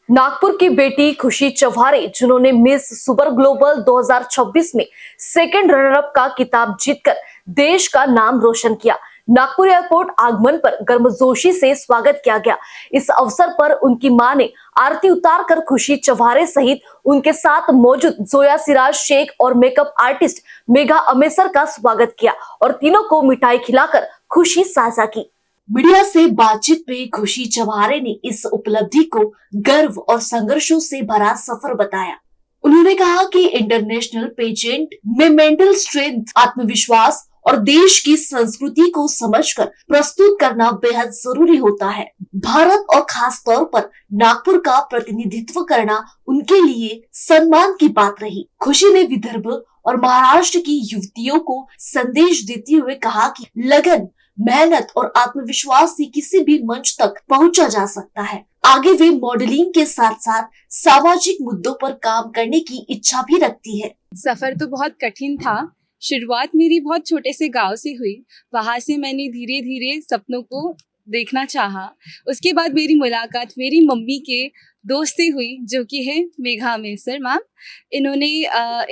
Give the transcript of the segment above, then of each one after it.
नागपुर की बेटी खुशी चौहारे, जिन्होंने मिस सुपर ग्लोबल 2026 में सेकंड रनर अप का खिताब जीतकर देश का नाम रोशन किया। नागपुर एयरपोर्ट आगमन पर गर्मजोशी से स्वागत किया गया। इस अवसर पर उनकी मां ने आरती उतारकर खुशी चौहारे सहित उनके साथ मौजूद जोया सिराज शेख और मेकअप आर्टिस्ट मेघा अमेसर का स्वागत किया और तीनों को मिठाई खिलाकर खुशी साझा की। मीडिया से बातचीत में खुशी चौहारे ने इस उपलब्धि को गर्व और संघर्षों से भरा सफर बताया। उन्होंने कहा कि इंटरनेशनल पेजेंट में मेंटल स्ट्रेंथ, आत्मविश्वास और देश की संस्कृति को समझकर प्रस्तुत करना बेहद जरूरी होता है। भारत और खास तौर पर नागपुर का प्रतिनिधित्व करना उनके लिए सम्मान की बात रही। खुशी ने विदर्भ और महाराष्ट्र की युवतियों को संदेश देते हुए कहा कि लगन, मेहनत और आत्मविश्वास से किसी भी मंच तक पहुंचा जा सकता है। आगे वे मॉडलिंग के साथ साथ सामाजिक मुद्दों पर काम करने की इच्छा भी रखती है। सफर तो बहुत कठिन था। शुरुआत मेरी बहुत छोटे से गांव से हुई। वहां से मैंने धीरे धीरे सपनों को देखना चाहा। उसके बाद मेरी मुलाकात मेरी मम्मी के दोस्त से हुई, जो कि है मेघा अमेसर मैम। इन्होंने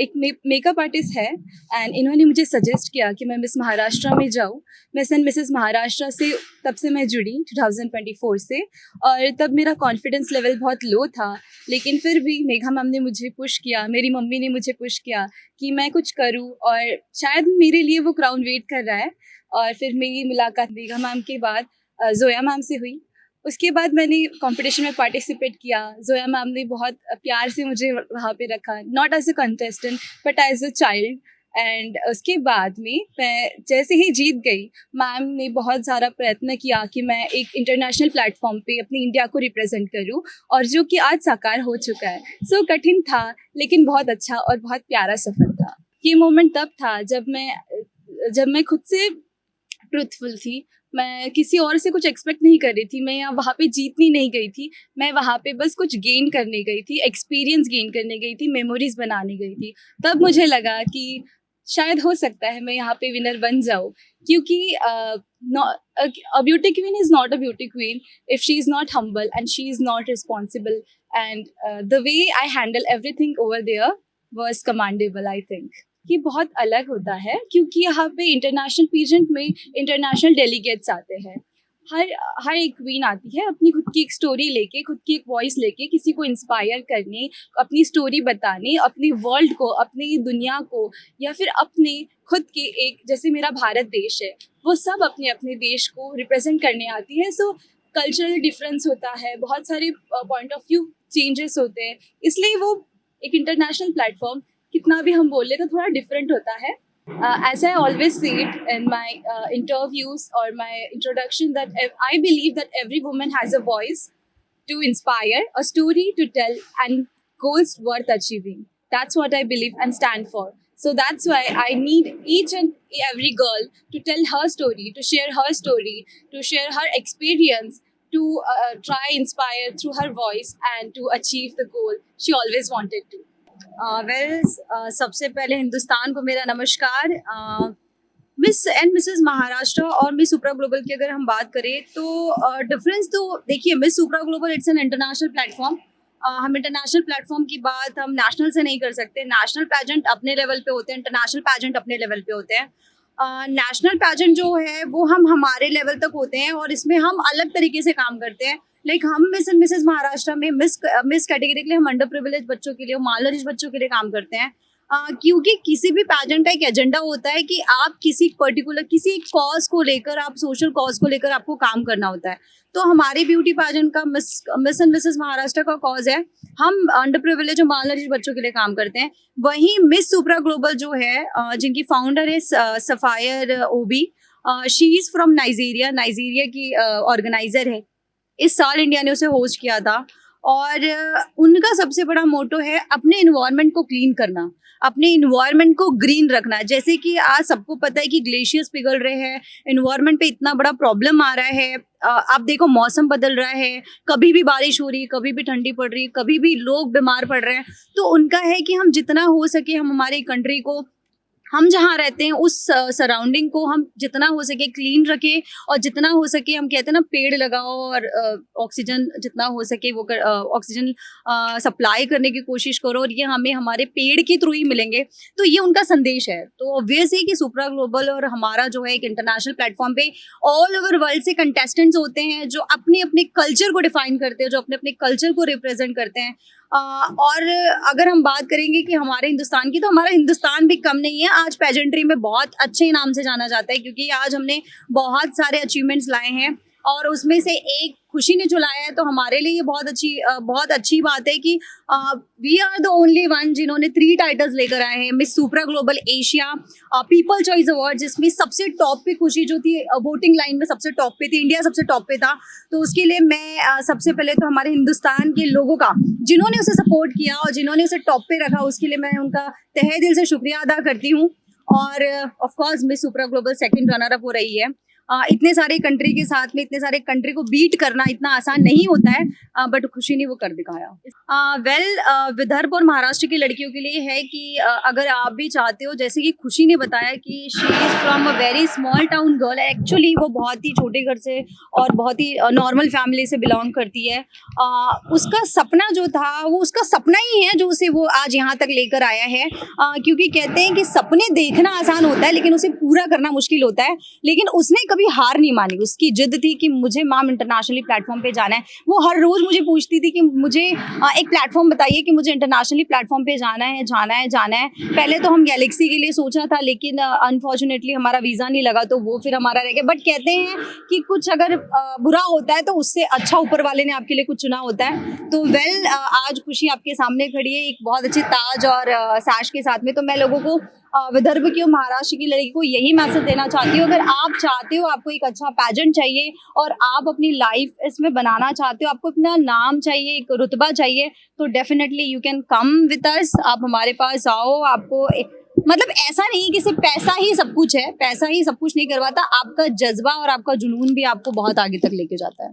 एक मेकअप आर्टिस्ट है एंड इन्होंने मुझे सजेस्ट किया कि मैं मिस महाराष्ट्र में जाऊँ। मिस एंड मिसेस महाराष्ट्र से तब से मैं जुड़ी 2024 से, और तब मेरा कॉन्फिडेंस लेवल बहुत लो था, लेकिन फिर भी मेघा मैम ने मुझे पुश किया, मेरी मम्मी ने मुझे पुश किया कि मैं कुछ करूँ, और शायद मेरे लिए वो क्राउन वेट कर रहा है। और फिर मेरी मुलाकात मेघा मैम के बाद जोया मैम से हुई। उसके बाद मैंने कंपटीशन में पार्टिसिपेट किया। जोया मैम ने बहुत प्यार से मुझे वहाँ पे रखा, not as a contestant but as a child. And उसके बाद में मैं जैसे ही जीत गई, मैम ने बहुत सारा प्रयत्न किया कि मैं एक इंटरनेशनल प्लेटफॉर्म पे अपनी इंडिया को रिप्रेजेंट करूं, और जो कि आज साकार हो चुका है। सो कठिन था, लेकिन बहुत अच्छा और बहुत प्यारा सफ़र था। ये मोमेंट तब था जब मैं खुद से ट्रुथफुल थी। मैं किसी और से कुछ एक्सपेक्ट नहीं कर रही थी। मैं यहाँ वहाँ पे जीतनी नहीं गई थी। मैं वहाँ पे बस कुछ गेन करने गई थी, एक्सपीरियंस गेन करने गई थी, मेमोरीज बनाने गई थी। तब मुझे लगा कि शायद हो सकता है मैं यहाँ पे विनर बन जाऊँ, क्योंकि a beauty queen is not a beauty queen if she is not humble and she is not responsible, and the way I handle everything over there was commendable, I think। ये बहुत अलग होता है, क्योंकि यहाँ पे इंटरनेशनल पीजेंट में international delegates आते हैं। हर एक क्वीन आती है अपनी खुद की एक स्टोरी लेके, खुद की एक वॉइस लेके, किसी को इंस्पायर करने, अपनी स्टोरी बताने, अपनी वर्ल्ड को, अपनी दुनिया को, या फिर अपने खुद के एक, जैसे मेरा भारत देश है, वो सब अपने अपने देश को रिप्रेजेंट करने आती है। सो कल्चरल डिफरेंस होता है, बहुत सारे पॉइंट ऑफ व्यू चेंजेस होते हैं, इसलिए वो एक इंटरनेशनल प्लेटफॉर्म कितना भी हम बोले तो थोड़ा डिफरेंट होता है। As I always say it in my interviews or my introduction, that I believe that every woman has a voice to inspire, a story to tell, and goals worth achieving. That's what I believe and stand for. So that's why I need each and every girl to tell her story, to share her story, to share her experience, to try inspire through her voice and to achieve the goal she always wanted to. सबसे पहले हिंदुस्तान को मेरा नमस्कार। Miss and Mrs Maharashtra और miss Supra global की अगर हम बात करें तो डिफरेंस तो देखिए, Miss Supra Global it's an international platform. हम इंटरनेशनल प्लेटफॉर्म की बात हम नेशनल से नहीं कर सकते। नेशनल पैजेंट अपने लेवल पे होते हैं, इंटरनेशनल पैजेंट अपने लेवल पे होते हैं। नेशनल पैजेंट जो है वो हम हमारे लेवल तक होते हैं, और इसमें हम अलग तरीके से काम करते हैं। लाइक हम मिस एंड मिसेस महाराष्ट्र में मिस कैटेगरी के लिए हम अंडर प्रिविलेज बच्चों के लिए, माइनॉरिटी बच्चों के लिए काम करते हैं। क्योंकि किसी भी पैजेंट का एक एजेंडा होता है कि आप किसी पर्टिकुलर किसी कॉज को लेकर, आप सोशल कॉज को लेकर आपको काम करना होता है। तो हमारे ब्यूटी पैजेंट का मिस एंड मिसेस महाराष्ट्र का कॉज है, हम अंडर प्रिविलेज और माइनॉरिटी बच्चों के लिए काम करते हैं। वहीं मिस सुपरा ग्लोबल जो है, जिनकी फाउंडर है Sapphire Obi, she is from Nigeria की ऑर्गेनाइजर है। इस साल इंडिया ने उसे होस्ट किया था, और उनका सबसे बड़ा मोटो है अपने इन्वायरमेंट को क्लीन करना, अपने इन्वायरमेंट को ग्रीन रखना। जैसे कि आज सबको पता है कि ग्लेशियर्स पिघल रहे हैं, इन्वायरमेंट पे इतना बड़ा प्रॉब्लम आ रहा है। आप देखो, मौसम बदल रहा है, कभी भी बारिश हो रही है, कभी भी ठंडी पड़ रही है, कभी भी लोग बीमार पड़ रहे हैं। तो उनका है कि हम जितना हो सके हम हमारी कंट्री को, हम जहाँ रहते हैं उस सराउंडिंग को हम जितना हो सके क्लीन रखें, और जितना हो सके हम कहते हैं ना पेड़ लगाओ, और ऑक्सीजन जितना हो सके वो ऑक्सीजन सप्लाई करने की कोशिश करो, और ये हमें हमारे पेड़ के थ्रू ही मिलेंगे। तो ये उनका संदेश है। तो ऑब्वियस है कि सुप्रा ग्लोबल और हमारा जो है एक इंटरनेशनल प्लेटफॉर्म पे ऑल ओवर वर्ल्ड से कंटेस्टेंट्स होते हैं जो अपने अपने कल्चर को डिफाइन करते हैं, जो अपने अपने कल्चर को रिप्रेजेंट करते हैं। और अगर हम बात करेंगे कि हमारे हिंदुस्तान की, तो हमारा हिंदुस्तान भी कम नहीं है। आज पेजेंट्री में बहुत अच्छे नाम से जाना जाता है, क्योंकि आज हमने बहुत सारे अचीवमेंट्स लाए हैं, और उसमें से एक खुशी ने जो लाया है, तो हमारे लिए ये बहुत अच्छी बात है कि we are the only one जिन्होंने 3 टाइटल्स लेकर आए हैं। Miss Supra Global Asia people choice award, जिसमें सबसे टॉप पे खुशी जो थी, वोटिंग लाइन में सबसे टॉप पे थी, इंडिया सबसे टॉप पे था। तो उसके लिए मैं सबसे पहले तो हमारे हिंदुस्तान के लोगों का, जिन्होंने उसे सपोर्ट किया और जिन्होंने उसे टॉप पे रखा, उसके लिए मैं उनका तहे दिल से शुक्रिया अदा करती हूँ। और of course miss Supra global second runner up हो रही है। इतने सारे कंट्री के साथ में इतने सारे कंट्री को बीट करना इतना आसान नहीं होता है, बट खुशी ने वो कर दिखाया। विदर्भ और महाराष्ट्र की लड़कियों के लिए है कि अगर आप भी चाहते हो, जैसे कि खुशी ने बताया कि she is from a very small town girl, actually वो बहुत ही छोटे घर से और बहुत ही नॉर्मल फैमिली से बिलोंग करती है। उसका सपना जो था वो उसका सपना ही है जो उसे वो आज यहाँ तक लेकर आया है। क्योंकि कहते हैं कि सपने देखना आसान होता है लेकिन उसे पूरा करना मुश्किल होता है। लेकिन उसने कभी हार नहीं मानी, उसकी जिद थी कि मुझे मैम इंटरनेशनली प्लेटफॉर्म पे जाना है। वो हर रोज मुझे पूछती थी कि मुझे एक प्लेटफॉर्म बताइए कि मुझे इंटरनेशनली प्लेटफॉर्म पे जाना है जाना है जाना है। पहले तो हम गैलेक्सी के लिए सोचा था, लेकिन अनफॉर्चुनेटली हमारा वीज़ा नहीं लगा, तो वो फिर हमारा रह गया। बट कहते हैं कि कुछ अगर बुरा होता है तो उससे अच्छा ऊपर वाले ने आपके लिए कुछ चुना होता है। तो आज खुशी आपके सामने खड़ी है एक बहुत अच्छे ताज और साश के साथ में। तो मैं लोगों को, विदर्भ की और महाराष्ट्र की लड़की को यही मैसेज देना चाहती हूँ, अगर आप चाहते हो, आपको एक अच्छा पैजेंट चाहिए और आप अपनी लाइफ इसमें बनाना चाहते हो, आपको अपना नाम चाहिए, एक रुतबा चाहिए, तो definitely you can come with us. आप हमारे पास आओ। आपको मतलब ऐसा नहीं कि सिर्फ पैसा ही सब कुछ है, पैसा ही सब कुछ नहीं करवाता, आपका जज्बा और आपका जुनून भी आपको बहुत आगे तक लेके जाता है।